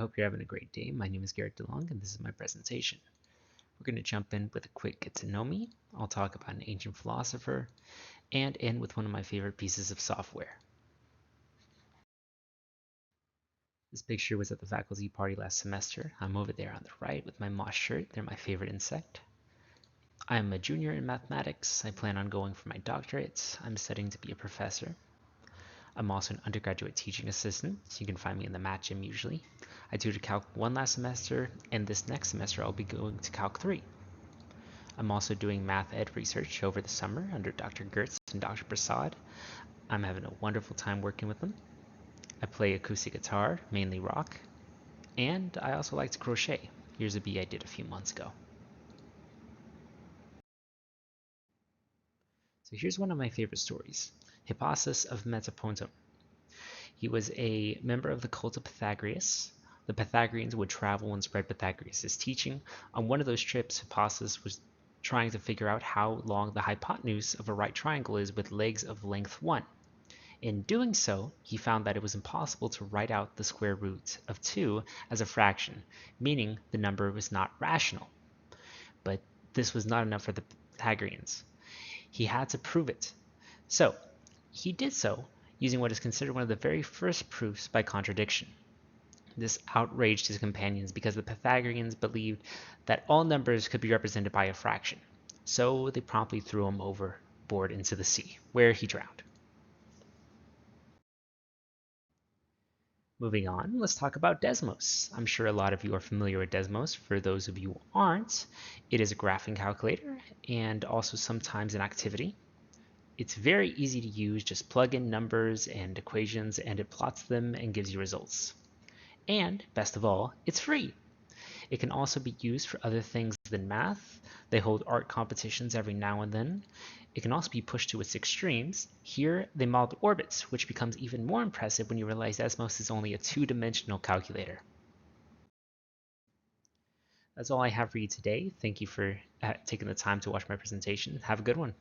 hope you're having a great day. My name is Garrett DeLong, and this is my presentation. We're going to jump in with a quick get to know me. I'll talk about an ancient philosopher, and end with one of my favorite pieces of software. This picture was at the faculty party last semester. I'm over there on the right with my moss shirt. They're my favorite insect. I'm a junior in mathematics. I plan on going for my doctorate. I'm studying to be a professor. I'm also an undergraduate teaching assistant, so you can find me in the math gym usually. I tutored Calc 1 last semester, and this next semester I'll be going to Calc 3. I'm also doing math ed research over the summer under Dr. Gertz and Dr. Prasad. I'm having a wonderful time working with them. I play acoustic guitar, mainly rock, and I also like to crochet. Here's a bee I did a few months ago. So here's one of my favorite stories, Hippasus of Metapontum. He was a member of the cult of Pythagoras. The Pythagoreans would travel and spread Pythagoras' teaching. On one of those trips, Hippasus was trying to figure out how long the hypotenuse of a right triangle is with legs of length 1. In doing so, he found that it was impossible to write out the square root of 2 as a fraction, meaning the number was not rational. But this was not enough for the Pythagoreans. He had to prove it. So, he did so using what is considered one of the very first proofs by contradiction. This outraged his companions because the Pythagoreans believed that all numbers could be represented by a fraction. So they promptly threw him overboard into the sea, where he drowned. Moving on, let's talk about Desmos. I'm sure a lot of you are familiar with Desmos. For those of you who aren't, it is a graphing calculator and also sometimes an activity. It's very easy to use. Just plug in numbers and equations and it plots them and gives you results. And best of all, it's free. It can also be used for other things than math. They hold art competitions every now and then. It can also be pushed to its extremes. Here, they model orbits, which becomes even more impressive when you realize Desmos is only a two-dimensional calculator. That's all I have for you today. Thank you for taking the time to watch my presentation. Have a good one.